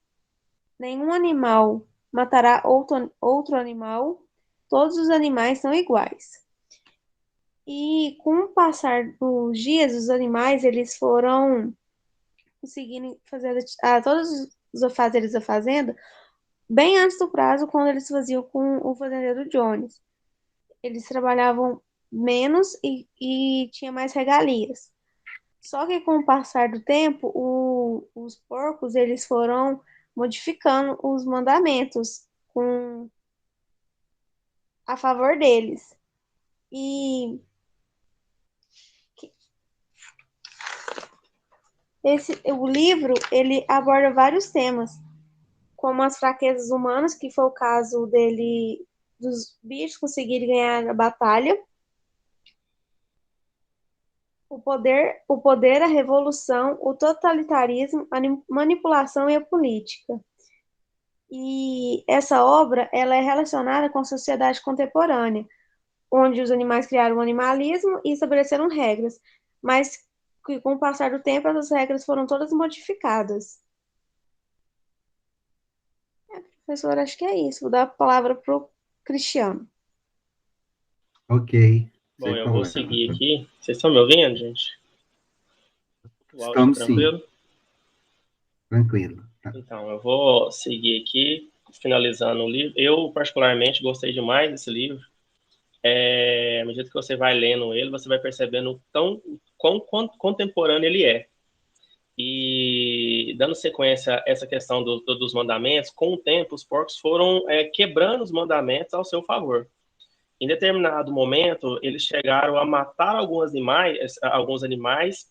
F: Nenhum animal matará outro animal. Todos os animais são iguais. E com o passar dos dias, os animais eles foram conseguindo fazer todos os afazeres da fazenda bem antes do prazo, quando eles faziam com o fazendeiro Jones. Eles trabalhavam menos e tinha mais regalias. Só que com o passar do tempo, os porcos eles foram modificando os mandamentos a favor deles. E o livro ele aborda vários temas, como as fraquezas humanas, que foi o caso dos bichos conseguirem ganhar a batalha, o poder, a revolução, o totalitarismo, a manipulação e a política. E essa obra ela é relacionada com a sociedade contemporânea, onde os animais criaram o animalismo e estabeleceram regras, mas que com o passar do tempo essas regras foram todas modificadas. Professor, acho que é isso. Vou dar a palavra para o Cristiano.
A: Ok.
G: Bom, eu vou seguir aqui. Vocês estão me ouvindo, gente? O áudio
A: Estamos
G: tranquilo?
A: sim. Tranquilo. Tá.
G: Então, eu vou seguir aqui, finalizando o livro. Eu, particularmente, gostei demais desse livro. À medida que você vai lendo ele, você vai percebendo quão contemporâneo ele é. E, dando sequência a essa questão dos mandamentos, com o tempo, os porcos foram quebrando os mandamentos ao seu favor. Em determinado momento, eles chegaram a matar alguns animais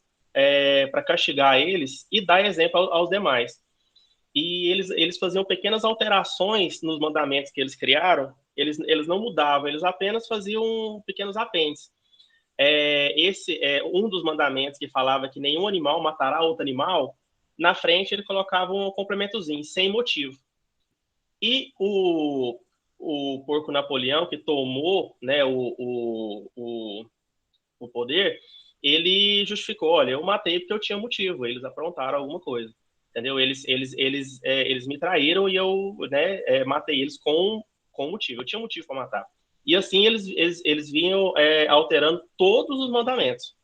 G: para castigar eles e dar exemplo aos demais. E eles faziam pequenas alterações nos mandamentos que eles criaram. Eles não mudavam, eles apenas faziam pequenos apêndices. Esse é um dos mandamentos que falava que nenhum animal matará outro animal. na frente ele colocava um complementozinho, sem motivo. E o porco Napoleão, que tomou, né, o poder, ele justificou, olha, eu matei porque eu tinha motivo, eles aprontaram alguma coisa, entendeu? Eles me traíram e eu, né, matei eles com motivo, eu tinha motivo para matar. E assim eles vinham alterando todos os mandamentos.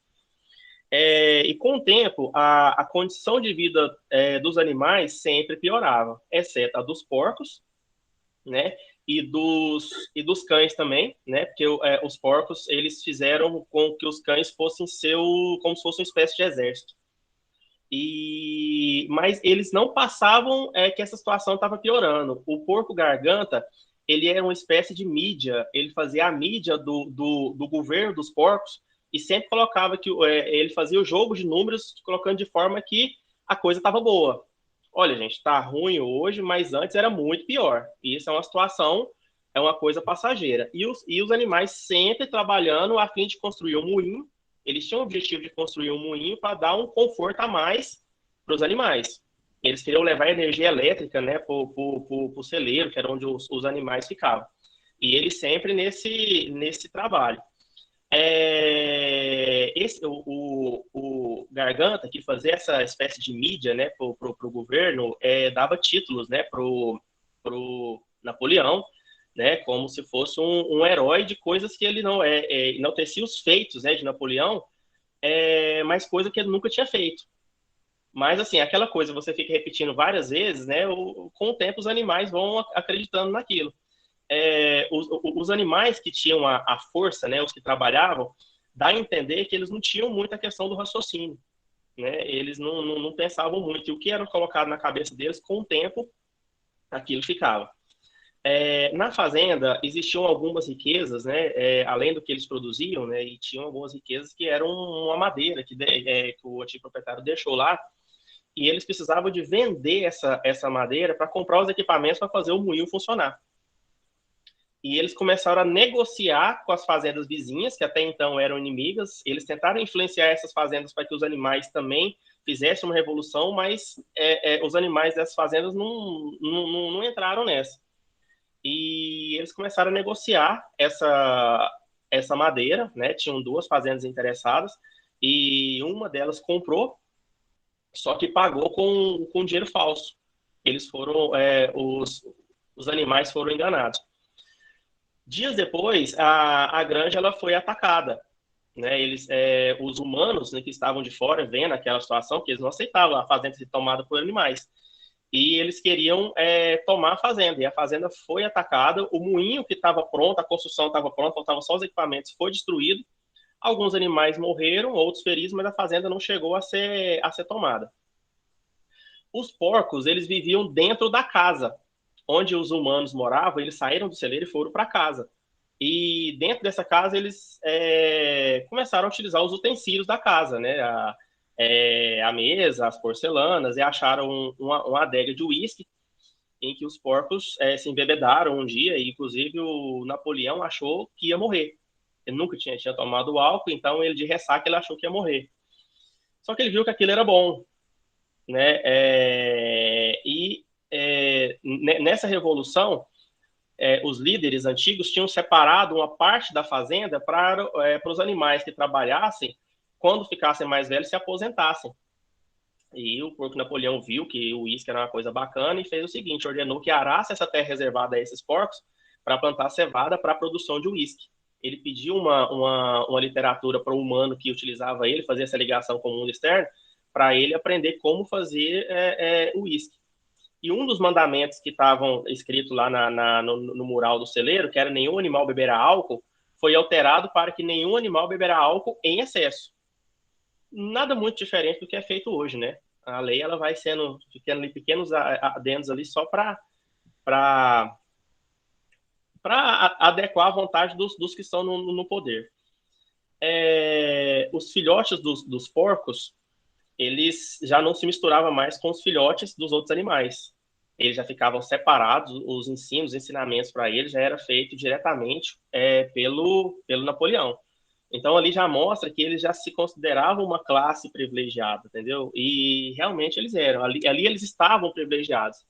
G: E com o tempo, a condição de vida dos animais sempre piorava, exceto a dos porcos, né? E dos cães também, né? Porque os porcos, eles fizeram com que os cães fossem como se fosse uma espécie de exército. Mas eles não passavam que essa situação estava piorando. O porco garganta, ele era uma espécie de mídia, ele fazia a mídia do governo dos porcos e sempre colocava que ele fazia o jogo de números, colocando de forma que a coisa estava boa. Olha, gente, está ruim hoje, mas antes era muito pior. E isso é uma situação, é uma coisa passageira. E os animais sempre trabalhando a fim de construir um moinho. Eles tinham o objetivo de construir um moinho para dar um conforto a mais para os animais. Eles queriam levar energia elétrica, né, para o celeiro, que era onde os animais ficavam. E eles sempre nesse trabalho. O Garganta, que fazia essa espécie de mídia, né, pro governo, dava títulos, né, pro Napoleão, né, como se fosse um herói de coisas que ele não enaltecia os feitos, né, de Napoleão, mas coisa que ele nunca tinha feito. Mas, assim, aquela coisa, você fica repetindo várias vezes, né, com o tempo os animais vão acreditando naquilo. Os animais que tinham a força, né, os que trabalhavam, dá a entender que eles não tinham muita questão do raciocínio, né? Eles não pensavam muito. E o que era colocado na cabeça deles, com o tempo, aquilo ficava. Na fazenda, existiam algumas riquezas, né, além do que eles produziam, né, e tinham algumas riquezas que eram uma madeira que o antigo proprietário deixou lá, e eles precisavam de vender essa madeira para comprar os equipamentos para fazer o moinho funcionar. E eles começaram a negociar com as fazendas vizinhas, que até então eram inimigas. Eles tentaram influenciar essas fazendas para que os animais também fizessem uma revolução, mas os animais dessas fazendas não entraram nessa. E eles começaram a negociar essa madeira, né? Tinham 2 fazendas interessadas, e uma delas comprou, só que pagou com dinheiro falso. Eles foram, os animais foram enganados. Dias depois, a granja ela foi atacada, né? Os humanos, né, que estavam de fora vendo aquela situação, que eles não aceitavam a fazenda ser tomada por animais, e eles queriam tomar a fazenda, e a fazenda foi atacada, o moinho que estava pronto, a construção estava pronta, faltavam só os equipamentos, foi destruído, alguns animais morreram, outros feridos, mas a fazenda não chegou a ser tomada. Os porcos, eles viviam dentro da casa, onde os humanos moravam, eles saíram do celeiro e foram para casa. E dentro dessa casa, eles começaram a utilizar os utensílios da casa, né? A mesa, as porcelanas, e acharam uma adega de uísque em que os porcos se embebedaram um dia, e inclusive o Napoleão achou que ia morrer. Ele nunca tinha tomado álcool, então ele de ressaca ele achou que ia morrer. Só que ele viu que aquilo era bom, né? Nessa revolução, os líderes antigos tinham separado uma parte da fazenda para os animais que trabalhassem, quando ficassem mais velhos, se aposentassem. E o porco Napoleão viu que o uísque era uma coisa bacana e fez o seguinte, ordenou que arasse essa terra reservada a esses porcos para plantar cevada para a produção de uísque. Ele pediu uma literatura para o humano que utilizava ele, fazia essa ligação com o mundo externo, para ele aprender como fazer uísque. E um dos mandamentos que estavam escritos lá no mural do celeiro, que era nenhum animal beberá álcool, foi alterado para que nenhum animal beberá álcool em excesso. Nada muito diferente do que é feito hoje, né? A lei ela vai ficando ali pequenos adendos ali só para adequar a vontade dos que estão no poder. Os filhotes dos porcos, eles já não se misturavam mais com os filhotes dos outros animais. Eles já ficavam separados, os ensinamentos para eles já era feito diretamente pelo Napoleão. Então, ali já mostra que eles já se consideravam uma classe privilegiada, entendeu? E realmente eles eram. Ali eles estavam privilegiados.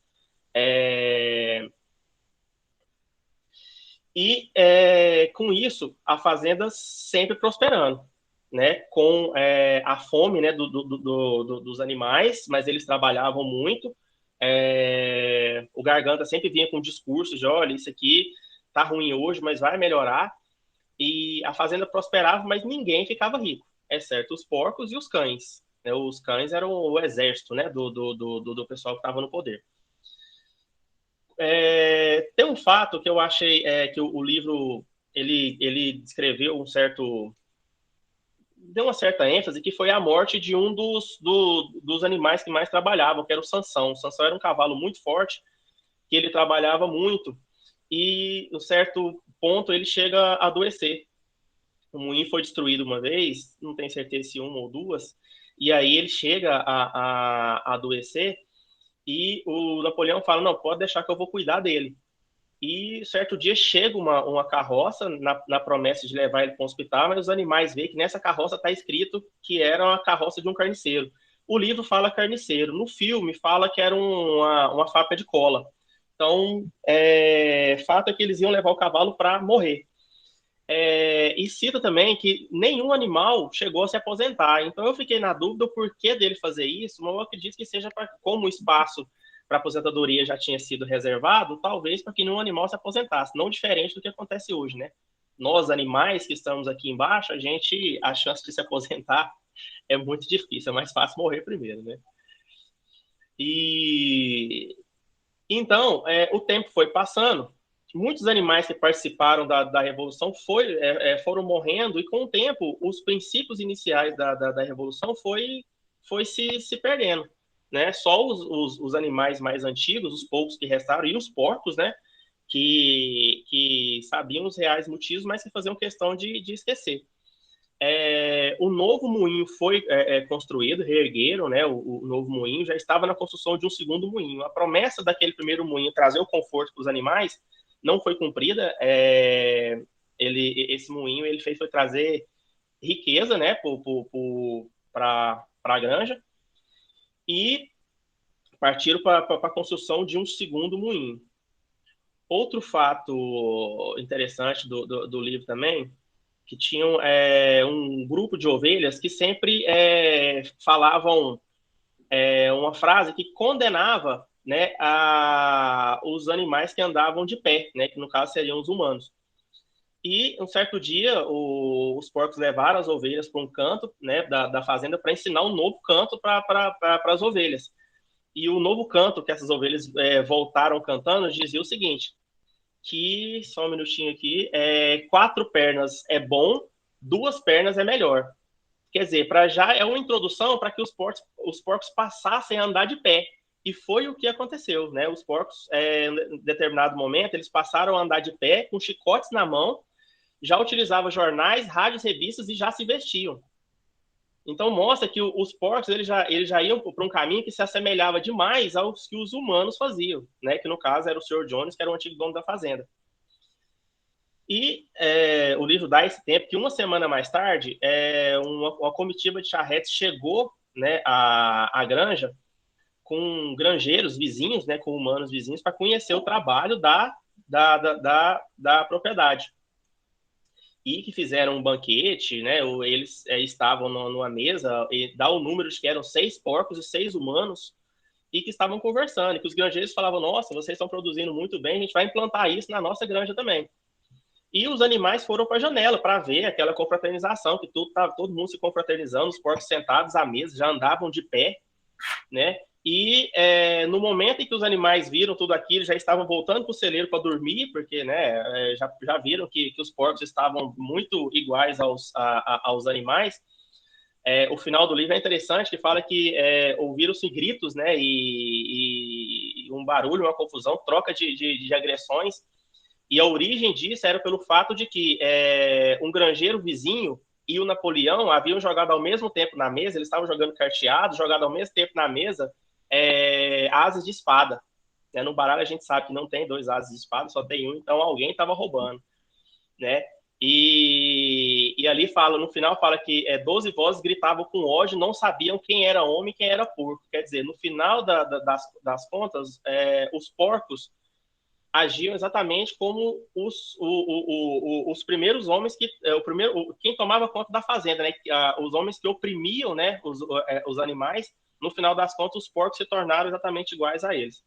G: Com isso, a fazenda sempre prosperando, né? Com a fome, né, dos animais, mas eles trabalhavam muito. O Garganta sempre vinha com discursos de, olha, isso aqui tá ruim hoje, mas vai melhorar. E a fazenda prosperava, mas ninguém ficava rico, exceto os porcos e os cães, né? Os cães eram o exército, né, do pessoal que estava no poder. Tem um fato que eu achei que o livro ele descreveu deu uma certa ênfase, que foi a morte de um dos animais que mais trabalhavam, que era o Sansão. O Sansão era um cavalo muito forte, que ele trabalhava muito, e em um certo ponto ele chega a adoecer. O moinho foi destruído uma vez, não tenho certeza se uma ou duas, e aí ele chega a adoecer, e o Napoleão fala, não, pode deixar que eu vou cuidar dele. E certo dia chega uma carroça na promessa de levar ele para o hospital, mas os animais veem que nessa carroça está escrito que era uma carroça de um carniceiro. O livro fala carniceiro, no filme fala que era uma fábrica de cola. Então, fato é que eles iam levar o cavalo para morrer. E cita também que nenhum animal chegou a se aposentar. Então eu fiquei na dúvida o porquê dele fazer isso, mas eu acredito que seja como o espaço para aposentadoria já tinha sido reservado, talvez para que nenhum animal se aposentasse, não diferente do que acontece hoje, né? Nós, animais que estamos aqui embaixo, a chance de se aposentar é muito difícil, é mais fácil morrer primeiro, né? E então, o tempo foi passando, muitos animais que participaram da Revolução foram morrendo, e com o tempo, os princípios iniciais da Revolução foi se perdendo, né? Só os animais mais antigos, os poucos que restaram, e os porcos, né? Que sabiam os reais motivos, mas que faziam questão de esquecer. O novo moinho foi construído, reergueram, né? O novo moinho já estava na construção de um segundo moinho. A promessa daquele primeiro moinho trazer o conforto para os animais não foi cumprida. Esse moinho ele foi trazer riqueza, né? Para a granja, e partiram para a construção de um segundo moinho. Outro fato interessante do livro também, que tinham um grupo de ovelhas que sempre falavam uma frase que condenava, né, os animais que andavam de pé, né, que no caso seriam os humanos. E um certo dia os porcos levaram as ovelhas para um canto, né, da fazenda, para ensinar um novo canto para as ovelhas. E o novo canto que essas ovelhas voltaram cantando dizia o seguinte: que, só um minutinho aqui, 4 pernas é bom, 2 pernas é melhor. Quer dizer, já é uma introdução para que os porcos passassem a andar de pé. E foi o que aconteceu, né? Os porcos, em determinado momento, eles passaram a andar de pé, com chicotes na mão, já utilizavam jornais, rádios, revistas e já se vestiam. Então mostra que os porcos eles já iam para um caminho que se assemelhava demais aos que os humanos faziam, né? Que no caso era o Sr. Jones, que era o antigo dono da fazenda. E o livro dá esse tempo que uma semana mais tarde, uma comitiva de charretes chegou, né, à granja com granjeiros vizinhos, né, com humanos vizinhos, para conhecer o trabalho da propriedade. E que fizeram um banquete, né? Eles estavam numa mesa, e dá o número de que eram 6 porcos e 6 humanos, e que estavam conversando, e que os granjeiros falavam, nossa, vocês estão produzindo muito bem, a gente vai implantar isso na nossa granja também. E os animais foram para a janela para ver aquela confraternização, que todo mundo se confraternizando, os porcos sentados à mesa, já andavam de pé, né? E no momento em que os animais viram tudo aquilo, já estavam voltando para o celeiro para dormir, porque, né, já viram que os porcos estavam muito iguais aos animais. O final do livro é interessante, que fala que ouviram-se gritos, né, e um barulho, uma confusão, troca de agressões, e a origem disso era pelo fato de que um granjeiro vizinho e o Napoleão haviam jogado ao mesmo tempo na mesa, eles estavam jogando carteado, jogado ao mesmo tempo na mesa, asas de espada. No baralho a gente sabe que não tem 2 asas de espada, só tem um, então alguém estava roubando, né? E ali fala, no final fala que 12 vozes gritavam com ódio, não sabiam quem era homem e quem era porco. Quer dizer, no final das contas, os porcos agiam exatamente como os primeiros homens quem tomava conta da fazenda, né? Os homens que oprimiam, né, os animais. No final das contas, os porcos se tornaram exatamente iguais a eles.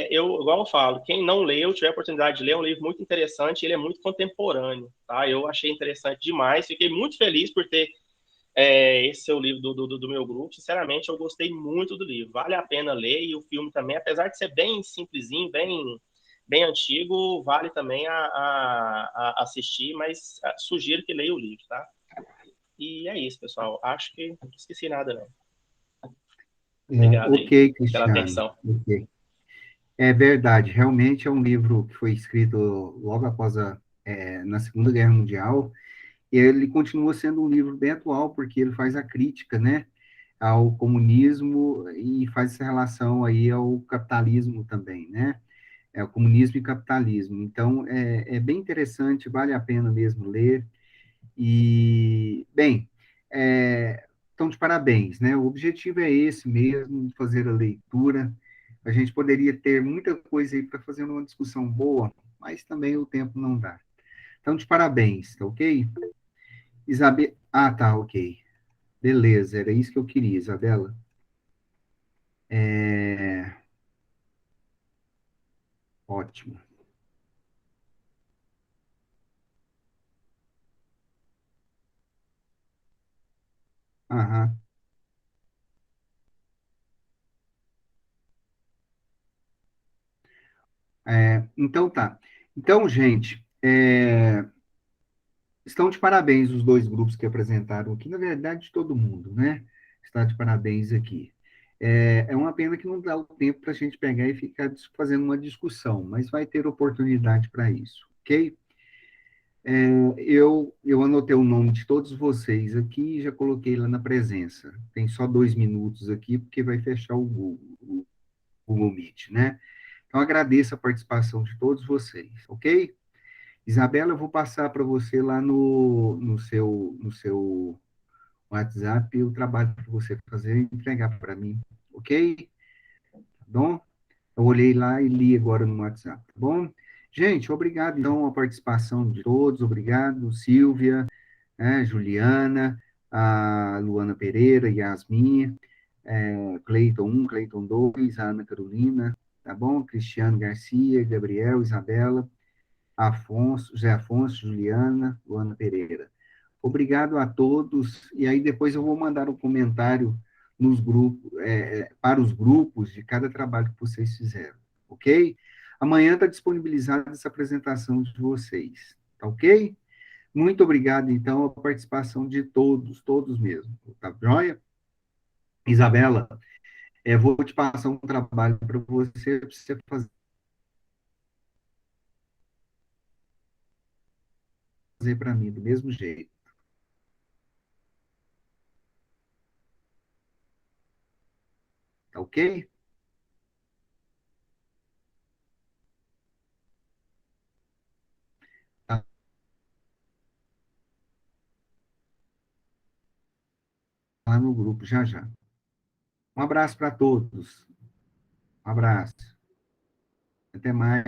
G: Igual eu falo, quem não leu, tiver a oportunidade de ler, é um livro muito interessante, ele é muito contemporâneo, tá? Eu achei interessante demais, fiquei muito feliz por ter esse seu livro do meu grupo. Sinceramente, eu gostei muito do livro, vale a pena ler, e o filme também, apesar de ser bem simplesinho, bem antigo, vale também a assistir, mas sugiro que leia o livro, tá? E é isso, pessoal, acho que não esqueci nada, não. Obrigado aí
A: Ok,
G: pela
A: Cristiano.
G: atenção.
A: Ok. É verdade, realmente é um livro que foi escrito logo após na Segunda Guerra Mundial, e ele continua sendo um livro bem atual, porque ele faz a crítica, né, ao comunismo e faz essa relação aí ao capitalismo também, né? É o comunismo e capitalismo. Então, é bem interessante, vale a pena mesmo ler. E, bem, então, de parabéns, né? O objetivo é esse mesmo, fazer a leitura. A gente poderia ter muita coisa aí para fazer uma discussão boa, mas também o tempo não dá. Então, de parabéns, tá ok? Isabel. Ah, tá, ok. Beleza, era isso que eu queria, Isabela. Ótimo. Aham. Então tá. Então, gente, estão de parabéns os dois grupos que apresentaram aqui, na verdade, todo mundo, né? Está de parabéns aqui. É uma pena que não dá o tempo para a gente pegar e ficar fazendo uma discussão, mas vai ter oportunidade para isso, ok? Eu anotei o nome de todos vocês aqui e já coloquei lá na presença. Tem só 2 minutos aqui, porque vai fechar o Google Meet, né? Então, agradeço a participação de todos vocês, ok? Isabela, eu vou passar para você lá no seu WhatsApp o trabalho para você fazer e entregar para mim, ok? Tá bom? Eu olhei lá e li agora no WhatsApp, tá bom? Gente, obrigado, então, a participação de todos, obrigado, Silvia, Juliana, a Luana Pereira, Yasmin, Cleiton 1, Cleiton 2, a Ana Carolina, tá bom? Cristiano Garcia, Gabriel, Isabela, Afonso, José Afonso, Juliana, Luana Pereira. Obrigado a todos, e aí depois eu vou mandar um comentário nos grupos, para os grupos de cada trabalho que vocês fizeram, ok? Amanhã está disponibilizada essa apresentação de vocês, tá ok? Muito obrigado, então, a participação de todos, todos mesmo, tá joia? Isabela, vou te passar um trabalho para você fazer para mim, do mesmo jeito, tá ok? Tá lá no grupo, já já. Um abraço para todos. Um abraço. Até mais.